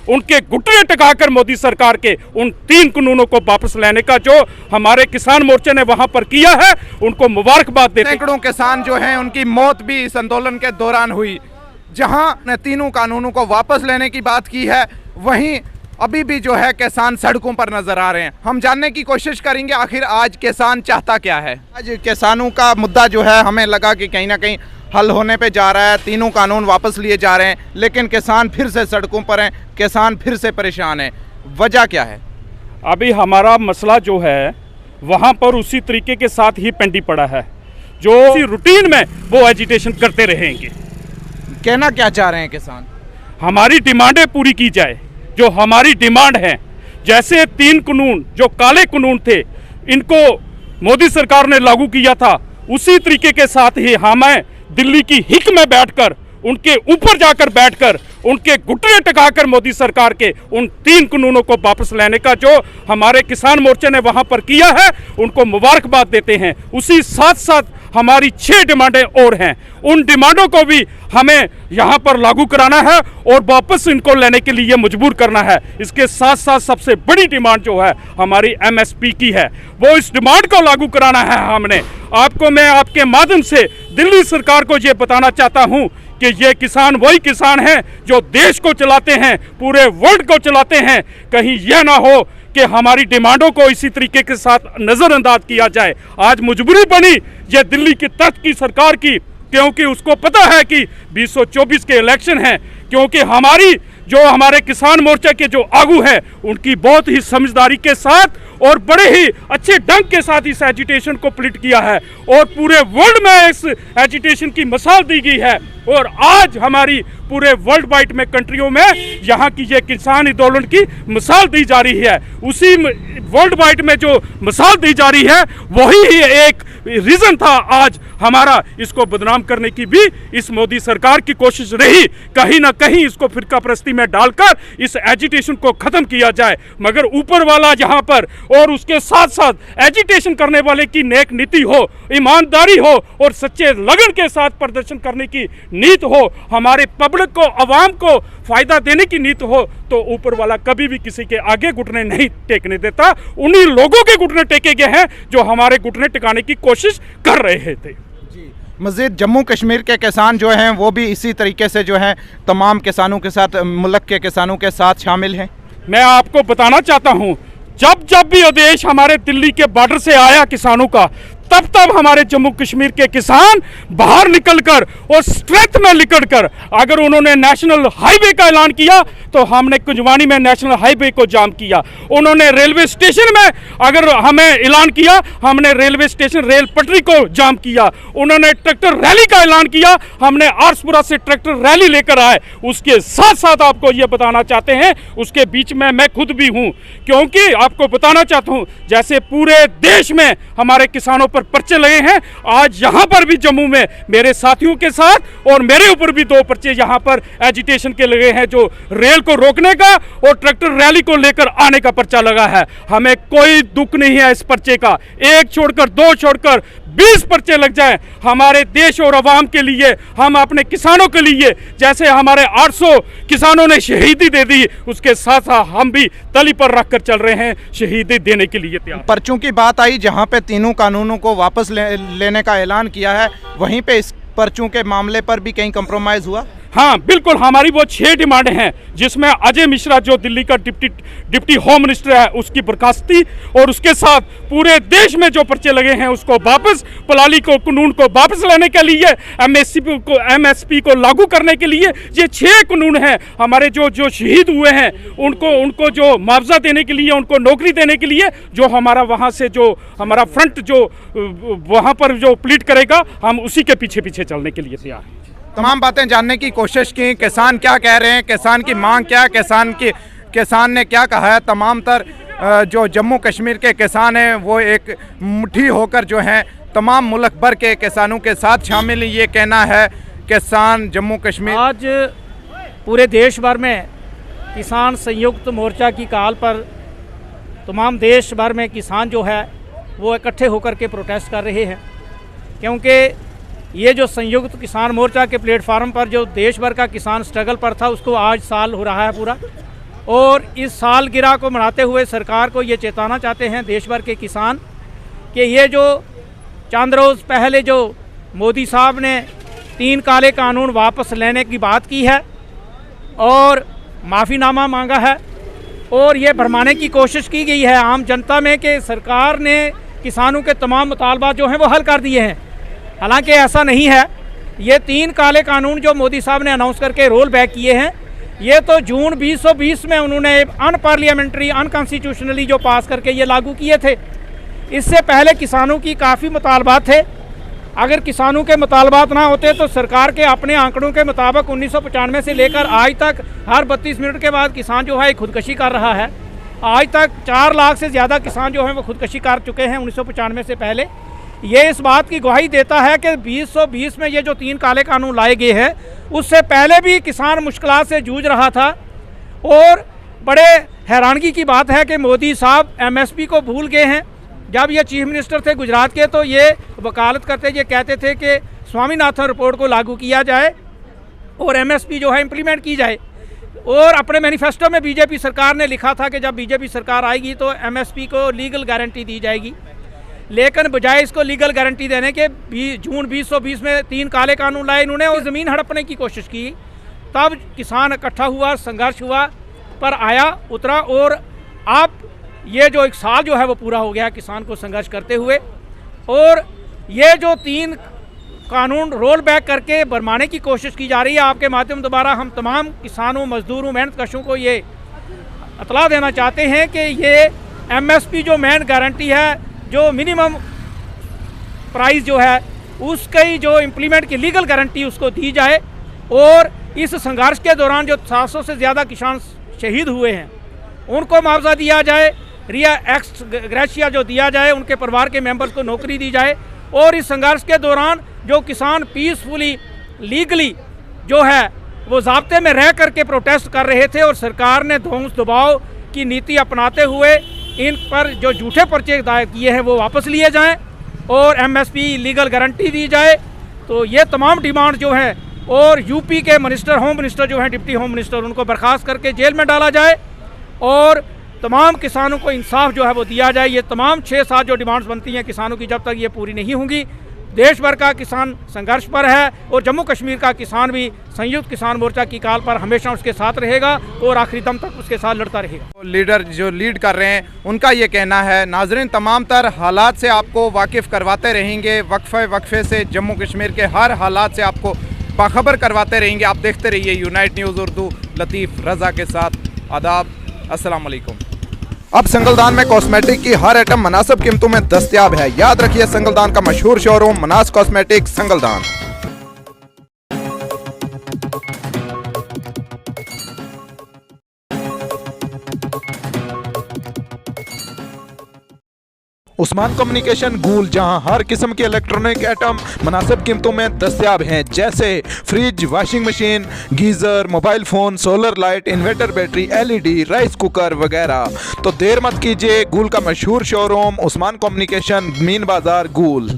उनके घुटने टिकाकर मोदी सरकार के उन 3 कानूनों को वापस लेने का जो हमारे किसान मोर्चे ने वहां पर किया है, उनको मुबारकबाद देते हैं। सैकड़ों किसान जो हैं उनकी मौत भी इस आंदोलन के दौरान हुई। जहां तीनों कानूनों को वापस लेने की बात की है, वहीं अभी भी जो है किसान सड़कों पर नजर आ रहे हैं। हम जानने की कोशिश करेंगे आखिर आज किसान चाहता क्या है। आज किसानों का मुद्दा जो है हमें लगा कि कहीं ना कहीं हल होने पे जा रहा है, तीनों कानून वापस लिए जा रहे हैं, लेकिन किसान फिर से सड़कों पर हैं, किसान फिर से परेशान हैं। वजह क्या है? अभी हमारा मसला जो है वहाँ पर उसी तरीके के साथ ही पेंडी पड़ा है, जो रूटीन में वो एजिटेशन करते रहेंगे। कहना क्या चाह रहे हैं किसान? हमारी डिमांडें पूरी की जाए, जो हमारी डिमांड है। जैसे 3 कानून जो काले कानून थे, इनको मोदी सरकार ने लागू किया था, उसी तरीके के साथ ही हमें दिल्ली की हिक में बैठकर, उनके ऊपर जाकर बैठकर, उनके घुटने टिकाकर मोदी सरकार के उन 3 कानूनों को वापस लेने का जो हमारे किसान मोर्चे ने वहां पर किया है, उनको मुबारकबाद देते हैं। उसी साथ साथ हमारी 6 डिमांडें और हैं, उन डिमांडों को भी हमें यहाँ पर लागू कराना है और वापस इनको लेने के लिए मजबूर करना है। इसके साथ साथ सबसे बड़ी डिमांड जो है हमारी MSP की है, वो इस डिमांड को लागू कराना है। हमने आपको, मैं आपके माध्यम से दिल्ली सरकार को ये बताना चाहता हूँ कि ये किसान वही किसान हैं जो देश को चलाते हैं, पूरे वर्ल्ड को चलाते हैं। कहीं यह ना हो कि हमारी डिमांडों को इसी तरीके के साथ नज़रअंदाज किया जाए। आज मजबूरी बनी ये दिल्ली की तख्त की सरकार की, क्योंकि उसको पता है कि 2024 के इलेक्शन हैं, क्योंकि हमारे किसान मोर्चा के जो आगू हैं उनकी बहुत ही समझदारी के साथ और बड़े ही अच्छे ढंग के साथ इस एजिटेशन को प्लिट किया है और पूरे वर्ल्ड में इस एजिटेशन की मिसाल दी गई है। और आज हमारी पूरे वर्ल्ड वाइड में कंट्रियों में यहाँ की ये किसान आंदोलन की मिसाल दी जा रही है। उसी वर्ल्ड वाइड में जो मिसाल दी जा रही है, वही एक रीज़न था आज हमारा इसको बदनाम करने की भी इस मोदी सरकार की कोशिश रही। कहीं ना कहीं इसको फिरका परस्ती में डालकर इस एजिटेशन को ख़त्म किया जाए, मगर ऊपर वाला यहाँ पर और उसके साथ साथ एजिटेशन करने वाले की नेक नीति हो, ईमानदारी हो और सच्चे लगन के साथ प्रदर्शन करने की नीत हो, हमारे पब्लिक को, आवाम को फायदा देने की नीत हो, तो ऊपर वाला कभी भी किसी के आगे घुटने नहीं टेकने देता। उन्हीं लोगों के घुटने टेके गए हैं जो हमारे घुटने टिकाने की कोशिश कर रहे थे। मज़ीद जम्मू कश्मीर के किसान जो हैं वो भी इसी तरीके से जो है तमाम किसानों के साथ, मुल्क के किसानों के साथ शामिल हैं। मैं आपको बताना चाहता हूं, जब भी आदेश हमारे दिल्ली के बॉर्डर से आया किसानों का, तब हमारे जम्मू कश्मीर के किसान बाहर निकलकर और स्ट्रेंथ में निकलकर, अगर उन्होंने नेशनल हाईवे का ऐलान किया तो हमने कुंजवानी में नेशनल हाईवे को जाम किया। उन्होंने रेलवे स्टेशन में अगर हमें ऐलान किया, हमने रेलवे स्टेशन, रेल पटरी को जाम किया। उन्होंने ट्रैक्टर रैली का ऐलान किया, हमने आरसपुरा से ट्रैक्टर रैली लेकर आए। उसके साथ साथ आपको ये बताना चाहते हैं, उसके बीच में मैं खुद भी हूँ, क्योंकि आपको बताना चाहता हूँ जैसे पूरे देश में हमारे किसानों पर पर्चे लगे हैं, आज यहाँ पर भी जम्मू में मेरे साथियों के साथ और मेरे ऊपर भी 2 पर्चे यहाँ पर एजिटेशन के लगे हैं, जो रेल को रोकने का और ट्रैक्टर रैली को लेकर आने का पर्चा लगा है। हमें कोई दुख नहीं है इस पर्चे का, 1 छोड़कर 2 छोड़कर 20 पर्चे लग जाएं हमारे देश और आवाम के लिए, हम अपने किसानों के लिए। जैसे हमारे 800 किसानों ने शहीदी दे दी, उसके साथ साथ हम भी तली पर रखकर चल रहे हैं, शहीदी देने के लिए तैयार। पर्चों की बात आई, जहां पे तीनों कानूनों को वापस लेने का ऐलान किया है, वहीं पे इस पर्चों के मामले पर भी कहीं कंप्रोमाइज़ हुआ? हाँ बिल्कुल, हमारी वो 6 डिमांडें हैं, जिसमें अजय मिश्रा जो दिल्ली का डिप्टी होम मिनिस्टर है उसकी बर्खास्ती, और उसके साथ पूरे देश में जो पर्चे लगे हैं उसको वापस, पलाली को कानून को वापस लेने के लिए, MSP को लागू करने के लिए। ये 6 कानून हैं हमारे जो शहीद हुए हैं उनको जो मुआवजा देने के लिए, उनको नौकरी देने के लिए, जो हमारा वहाँ से जो हमारा फ्रंट जो वहाँ पर जो प्लीट करेगा, हम उसी के पीछे चलने के लिए तैयार हैं। तमाम बातें जानने की कोशिश की, किसान क्या कह रहे हैं, किसान की मांग क्या है, किसान ने क्या कहा है। तमाम तर जो जम्मू कश्मीर के किसान हैं वो एक मुट्ठी होकर जो हैं तमाम मुल्क भर के किसानों के साथ शामिल, ये कहना है किसान जम्मू कश्मीर। आज पूरे देश भर में किसान संयुक्त मोर्चा की काल पर तमाम देश भर में किसान जो है वो इकट्ठे होकर के प्रोटेस्ट कर रहे हैं, क्योंकि ये जो संयुक्त किसान मोर्चा के प्लेटफार्म पर जो देश भर का किसान स्ट्रगल पर था, उसको आज साल हो रहा है पूरा। और इस सालगिरह को मनाते हुए सरकार को ये चेताना चाहते हैं देश भर के किसान कि ये जो चंद रोज़ पहले जो मोदी साहब ने 3 काले कानून वापस लेने की बात की है और माफ़ीनामा मांगा है और ये भरमाने की कोशिश की गई है आम जनता में कि सरकार ने किसानों के तमाम मुतालबात जो हैं वो हल कर दिए हैं। हालांकि ऐसा नहीं है। ये 3 काले कानून जो मोदी साहब ने अनाउंस करके रोल बैक किए हैं, ये तो जून 2020 में उन्होंने अनपार्लियामेंट्री अनकॉन्स्टिट्यूशनली जो पास करके ये लागू किए थे। इससे पहले किसानों की काफ़ी मुतालबात थे। अगर किसानों के मुतालबात ना होते तो सरकार के अपने आंकड़ों के मुताबिक 1995 से लेकर आज तक हर 32 मिनट के बाद किसान जो है खुदकशी कर रहा है। आज तक 4 लाख से ज़्यादा किसान जो हैं वो खुदकशी कर चुके हैं 1995 से पहले। ये इस बात की गवाही देता है कि 2020 में ये जो 3 काले कानून लाए गए हैं उससे पहले भी किसान मुश्किलात से जूझ रहा था। और बड़े हैरानगी की बात है कि मोदी साहब MSP को भूल गए हैं। जब ये चीफ मिनिस्टर थे गुजरात के तो ये वकालत करते ये कहते थे कि स्वामीनाथन रिपोर्ट को लागू किया जाए और MSP जो है इम्प्लीमेंट की जाए। और अपने मैनिफेस्टो में बीजेपी सरकार ने लिखा था कि जब बीजेपी सरकार आएगी तो MSP को लीगल गारंटी दी जाएगी। लेकिन बजाय इसको लीगल गारंटी देने के जून 2020 में 3 काले कानून लाए इन्होंने और ज़मीन हड़पने की कोशिश की। तब किसान इकट्ठा हुआ, संघर्ष हुआ, पर आया उतरा और अब ये जो 1 साल जो है वो पूरा हो गया किसान को संघर्ष करते हुए। और ये जो 3 कानून रोल बैक करके भरमाने की कोशिश की जा रही है, आपके माध्यम दोबारा हम तमाम किसानों, मजदूरों, मेहनतकशों को ये इतला देना चाहते हैं कि ये MSP जो मेन गारंटी है, जो मिनिमम प्राइस जो है उसकी जो इम्प्लीमेंट की लीगल गारंटी उसको दी जाए। और इस संघर्ष के दौरान जो 700 से ज़्यादा किसान शहीद हुए हैं उनको मुआवजा दिया जाए, रिया एक्स ग्रेशिया जो दिया जाए, उनके परिवार के मेंबर्स को नौकरी दी जाए। और इस संघर्ष के दौरान जो किसान पीसफुली लीगली जो है वो ज़ाब्ते में रह करके प्रोटेस्ट कर रहे थे और सरकार ने धौंस दबाव की नीति अपनाते हुए इन पर जो झूठे पर्चे दायर किए हैं वो वापस लिए जाएं और MSP लीगल गारंटी दी जाए। तो ये तमाम डिमांड जो हैं, और यूपी के मिनिस्टर, होम मिनिस्टर जो हैं, डिप्टी होम मिनिस्टर, उनको बर्खास्त करके जेल में डाला जाए और तमाम किसानों को इंसाफ जो है वो दिया जाए। ये तमाम 6-7 जो डिमांड्स बनती हैं किसानों की, जब तक ये पूरी नहीं होंगी देश भर का किसान संघर्ष पर है और जम्मू कश्मीर का किसान भी संयुक्त किसान मोर्चा की कॉल पर हमेशा उसके साथ रहेगा और आखिरी दम तक उसके साथ लड़ता रहेगा। लीडर जो लीड कर रहे हैं उनका ये कहना है। नाजरीन, तमाम तर हालात से आपको वाकिफ़ करवाते रहेंगे, वक्फे से जम्मू कश्मीर के हर हालात से आपको बाखबर करवाते रहेंगे। आप देखते रहिए यूनाइट न्यूज़ उर्दू। लतीफ़ रज़ा के साथ आदाब, अस्सलाम वालेकुम। अब संगलदान में कॉस्मेटिक की हर आइटम मुनासिब कीमतों में दस्तयाब है। याद रखिए, संगलदान का मशहूर शोरूम मनास कॉस्मेटिक, संगलदान। उस्मान कम्युनिकेशन गूल, जहां हर किस्म के इलेक्ट्रॉनिक आइटम मुनासिब कीमतों में दस्तयाब हैं, जैसे fridge, washing machine, geyser, mobile phone, solar light, inverter battery, LED, rice cooker वगैरह। तो देर मत कीजिए, गूल का मशहूर शोरूम उस्मान कम्युनिकेशन, मीन बाज़ार, गूल।